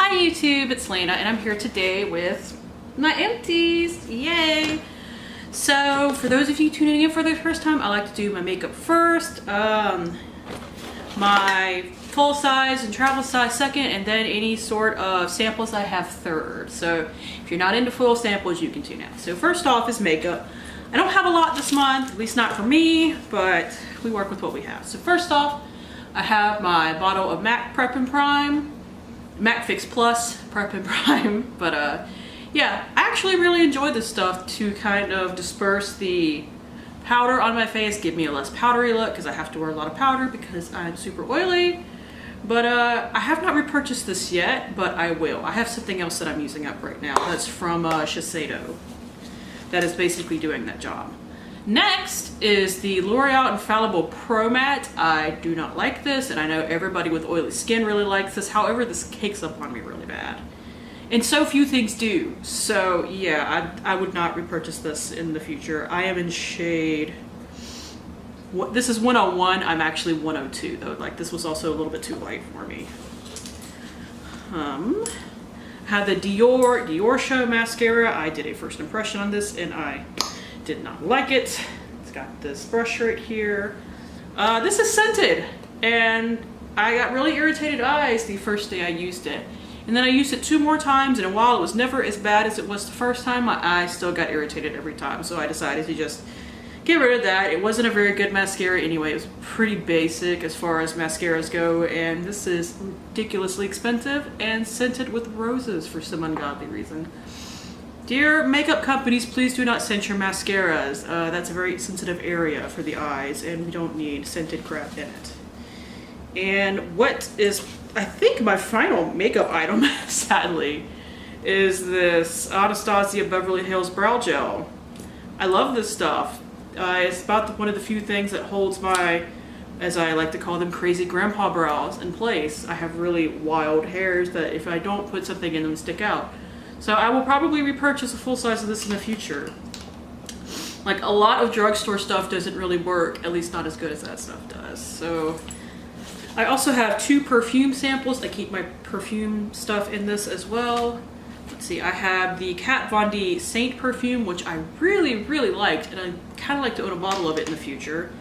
Hi YouTube, it's Lena and I'm here today with my empties. Yay! So for those of you tuning in for the first time, I like to do my makeup first, my full size and travel size second, and then any sort of samples I have third. So if you're not into full samples, you can tune out. So first off is makeup. I don't have a lot this month, at least not for me, but we work with what we have. So first off, I have my bottle of MAC Prep and Prime. MAC Fix Plus Prep and Prime, but yeah, I actually really enjoy this stuff to kind of disperse the powder on my face, give me a less powdery look because I have to wear a lot of powder because I'm super oily. But I have not repurchased this yet, but I will. I have something else that I'm using up right now that's from Shiseido that is basically doing that job. Next is the L'Oreal Infallible Pro Matte. I do not like this, and I know everybody with oily skin really likes this. However, this cakes up on me really bad. And so few things do. So yeah, I would not repurchase this in the future. I am in shade... This is 101. I'm actually 102 though. Like, this was also a little bit too light for me. Had the Dior Show mascara. I did a first impression on this and I did not like it. It's got this brush right here. This is scented and I got really irritated eyes the first day I used it. And then I used it 2 more times, and while it was never as bad as it was the first time, my eyes still got irritated every time. So I decided to just get rid of that. It wasn't a very good mascara anyway. It was pretty basic as far as mascaras go, and this is ridiculously expensive and scented with roses for some ungodly reason. Dear makeup companies, please do not scent your mascaras. That's a very sensitive area for the eyes, and we don't need scented crap in it. And what is, I think, my final makeup item, sadly, is this Anastasia Beverly Hills Brow Gel. I love this stuff. It's about one of the few things that holds my, as I like to call them, crazy grandpa brows in place. I have really wild hairs that if I don't put something in them, stick out. So I will probably repurchase a full size of this in the future. Like, a lot of drugstore stuff doesn't really work, at least not as good as that stuff does. So I also have 2 perfume samples. I keep my perfume stuff in this as well. Let's see, I have the Kat Von D Saint perfume, which I really liked, and I kind of like to own a bottle of it in the future.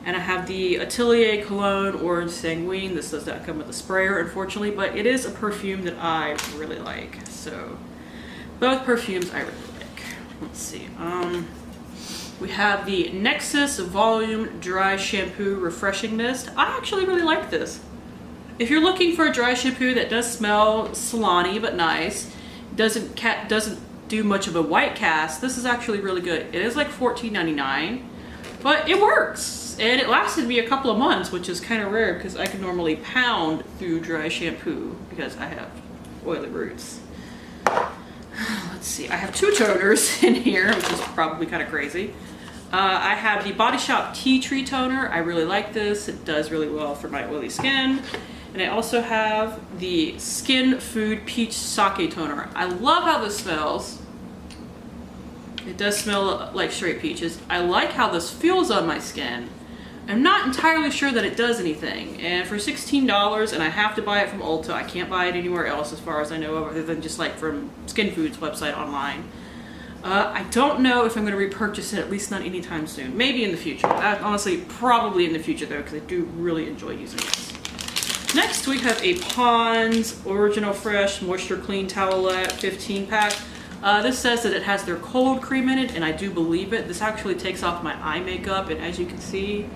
And I have the Atelier Cologne Orange Sanguine. This does not come with a sprayer, unfortunately, but it is a perfume that I really like. So both perfumes I really like. Let's see. We have the Nexus Volume Dry Shampoo Refreshing Mist. I actually really like this. If you're looking for a dry shampoo that does smell salon-y but nice, doesn't do much of a white cast, this is actually really good. It is like $14.99, but it works. And it lasted me a couple of months, which is kind of rare because I can normally pound through dry shampoo because I have oily roots. Let's see, I have 2 toners in here, which is probably kind of crazy. I have the Body Shop Tea Tree Toner. I really like this. It does really well for my oily skin. And I also have the Skin Food Peach Sake Toner. I love how this smells. It does smell like straight peaches. I like how this feels on my skin. I'm not entirely sure that it does anything. And for $16, and I have to buy it from Ulta, I can't buy it anywhere else as far as I know of, other than just like from Skin Food's website online. I don't know if I'm going to repurchase it, at least not anytime soon. Maybe in the future. Honestly, probably in the future though, because I do really enjoy using this. Next we have a Pond's Original Fresh Moisture Clean Towelette 15-pack. This says that it has their cold cream in it, and I do believe it. This actually takes off my eye makeup, and as you can see,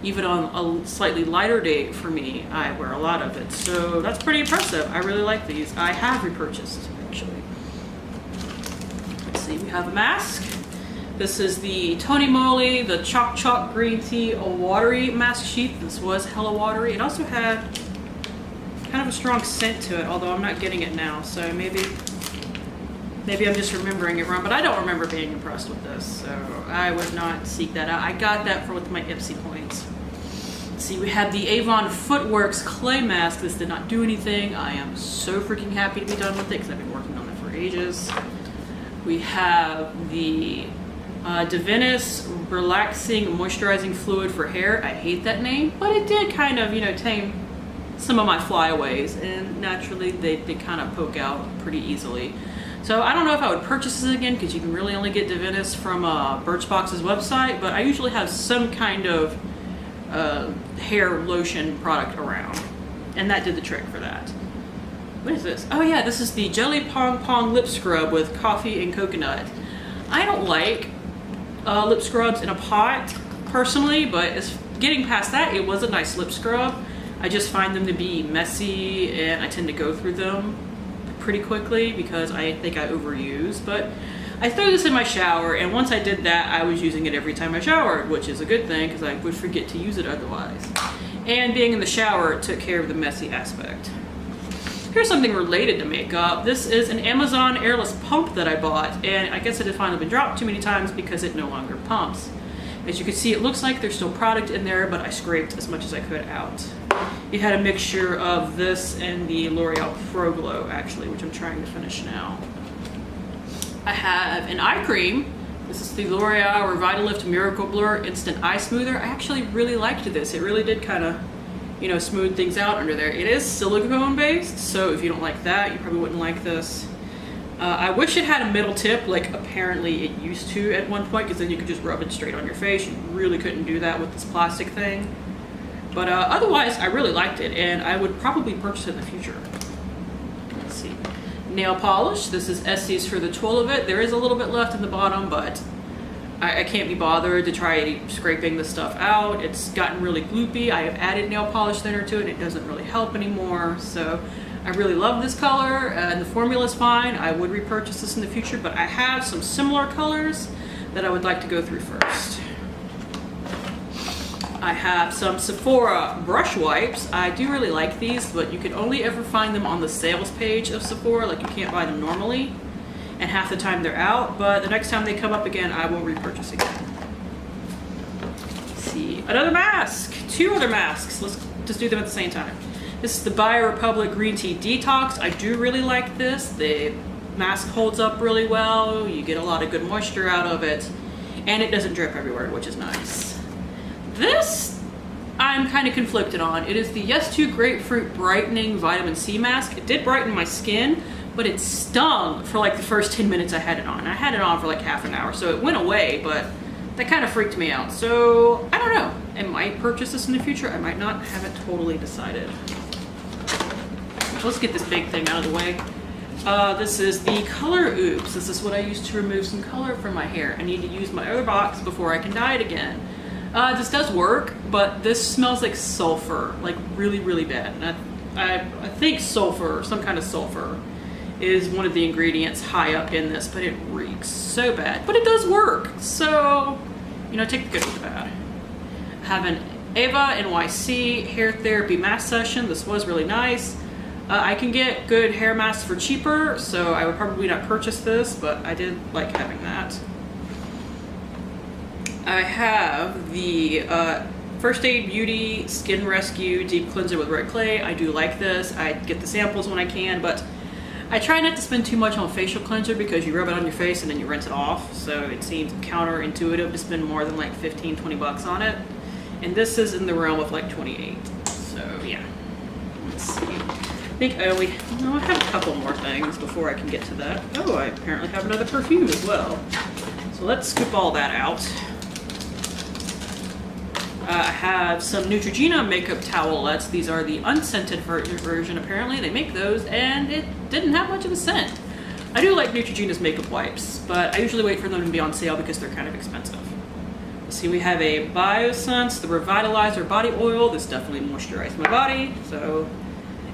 even on a slightly lighter day for me, I wear a lot of it. So that's pretty impressive. I really like these. I have repurchased, actually. Let's see, we have a mask. This is the Tony Moly, the Choc Green Tea, a watery mask sheet. This was hella watery. It also had kind of a strong scent to it, although I'm not getting it now, so maybe I'm just remembering it wrong, but I don't remember being impressed with this, so I would not seek that out. I got that with my Ipsy points. Let's see, we have the Avon Footworks Clay Mask. This did not do anything. I am so freaking happy to be done with it because I've been working on it for ages. We have the Divinis Relaxing Moisturizing Fluid for Hair. I hate that name, but it did kind of, you know, tame some of my flyaways, and naturally they kind of poke out pretty easily. So I don't know if I would purchase this again because you can really only get Divinus from Birchbox's website, but I usually have some kind of hair lotion product around, and that did the trick for that. What is this? Oh yeah, this is the Jelly Pong Pong lip scrub with coffee and coconut. I don't like lip scrubs in a pot personally, but as getting past that, it was a nice lip scrub. I just find them to be messy, and I tend to go through them pretty quickly because I think I overuse. But I throw this in my shower, and once I did that, I was using it every time I showered, which is a good thing because I would forget to use it otherwise. And being in the shower took care of the messy aspect. Here's something related to makeup. This is an Amazon airless pump that I bought, and I guess it had finally been dropped too many times because it no longer pumps. As you can see, it looks like there's still product in there, but I scraped as much as I could out. It had a mixture of this and the L'Oreal Pro Glow, actually, which I'm trying to finish now. I have an eye cream. This is the L'Oreal Revitalift Miracle Blur Instant Eye Smoother. I actually really liked this. It really did kind of, you know, smooth things out under there. It is silicone based, so if you don't like that, you probably wouldn't like this. I wish it had a middle tip, like apparently it used to at one point, because then you could just rub it straight on your face. You really couldn't do that with this plastic thing. But otherwise, I really liked it, and I would probably purchase it in the future. Let's see. Nail polish. This is Essie's for the 12 of it. There is a little bit left in the bottom, but I can't be bothered to try scraping this stuff out. It's gotten really gloopy. I have added nail polish thinner to it, and it doesn't really help anymore. So I really love this color, and the formula is fine. I would repurchase this in the future, but I have some similar colors that I would like to go through first. I have some Sephora brush wipes. I do really like these, but you can only ever find them on the sales page of Sephora. Like, you can't buy them normally, and half the time they're out, but the next time they come up again, I will repurchase again. Let's see, another mask, 2 other masks. Let's just do them at the same time. This is the Bio Republic Green Tea Detox. I do really like this. The mask holds up really well. You get a lot of good moisture out of it, and it doesn't drip everywhere, which is nice. This I'm kind of conflicted on. It is the Yes To Grapefruit Brightening Vitamin C Mask. It did brighten my skin, but it stung for like the first 10 minutes I had it on. I had it on for like half an hour, so it went away, but that kind of freaked me out. So I don't know. I might purchase this in the future. I might not. Haven't totally decided. Let's get this big thing out of the way. This is the Color Oops. This is what I use to remove some color from my hair. I need to use my other box before I can dye it again. This does work, but this smells like sulfur, like really, really bad. And I think sulfur, some kind of sulfur, is one of the ingredients high up in this, but it reeks so bad. But it does work, so, you know, take the good with the bad. I have an Ava NYC hair therapy mask session. This was really nice. I can get good hair masks for cheaper, so I would probably not purchase this, but I did like having that. I have the First Aid Beauty Skin Rescue Deep Cleanser with Red Clay. I do like this. I get the samples when I can, but I try not to spend too much on facial cleanser because you rub it on your face and then you rinse it off, so it seems counterintuitive to spend more than like 15, 20 bucks on it. And this is in the realm of like 28. So yeah, let's see. I think I have a couple more things before I can get to that. Oh, I apparently have another perfume as well. So let's scoop all that out. I have some Neutrogena makeup towelettes. These are the unscented version, apparently. They make those, and it didn't have much of a scent. I do like Neutrogena's makeup wipes, but I usually wait for them to be on sale because they're kind of expensive. Let's see, we have a Biosense, the Revitalizer body oil. This definitely moisturized my body, so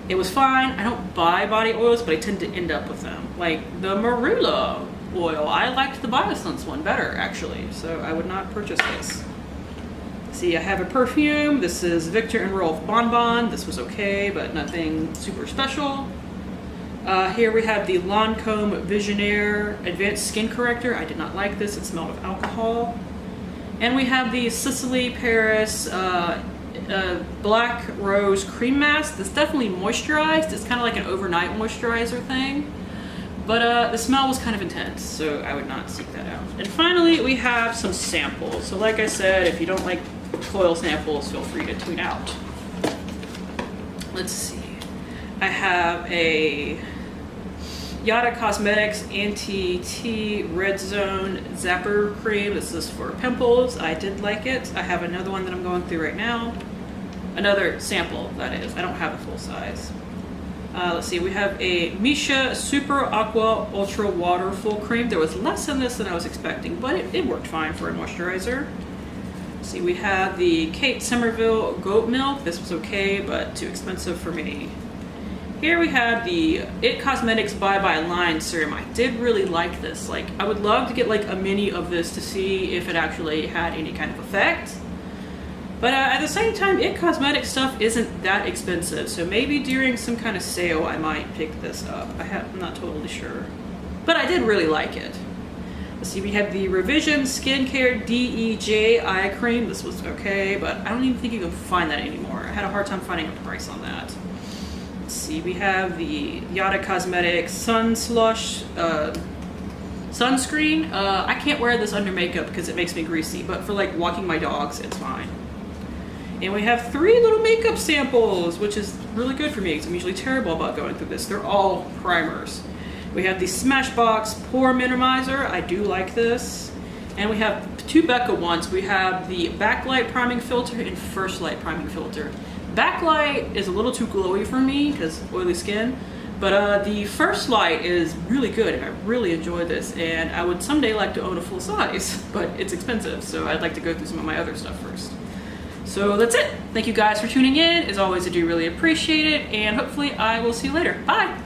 it was fine. I don't buy body oils, but I tend to end up with them. Like the Marula oil. I liked the Biosense one better, actually, so I would not purchase this. See, I have a perfume. This is Victor and Rolf Bon Bon. This was okay, but nothing super special. Here we have the Lancome Visionaire Advanced Skin Corrector. I did not like this. It smelled of alcohol. And we have the Sicily Paris Black Rose Cream Mask. This definitely moisturized. It's kind of like an overnight moisturizer thing. But the smell was kind of intense, so I would not seek that out. And finally, we have some samples. So like I said, if you don't like coil samples, feel free to tweet out. Let's see. I have a Yada Cosmetics Anti-T Red Zone Zapper Cream. This is for pimples. I did like it. I have another one that I'm going through right now. Another sample, that is. I don't have a full size. Let's see, we have a Misha Super Aqua Ultra Water Full Cream. There was less in this than I was expecting, but it worked fine for a moisturizer. Let's see, we have the Kate Somerville Goat Milk. This was okay, but too expensive for me. Here we have the It Cosmetics Bye Bye Line Serum. I did really like this. Like, I would love to get like a mini of this to see if it actually had any kind of effect. But at the same time, It Cosmetics stuff isn't that expensive, so maybe during some kind of sale I might pick this up. I'm not totally sure. But I did really like it. Let's see, we have the Revision Skincare DEJ Eye Cream. This was okay, but I don't even think you can find that anymore. I had a hard time finding a price on that. Let's see, we have the Yada Cosmetics Sun Slush Sunscreen. I can't wear this under makeup because it makes me greasy, but for like walking my dogs, it's fine. And we have 3 little makeup samples, which is really good for me because I'm usually terrible about going through this. They're all primers. We have the Smashbox Pore Minimizer. I do like this. And we have 2 Becca ones. We have the Backlight Priming Filter and First Light Priming Filter. Backlight is a little too glowy for me because oily skin. But the First Light is really good and I really enjoy this. And I would someday like to own a full size, but it's expensive. So I'd like to go through some of my other stuff first. So that's it. Thank you guys for tuning in. As always, I do really appreciate it, and hopefully I will see you later. Bye!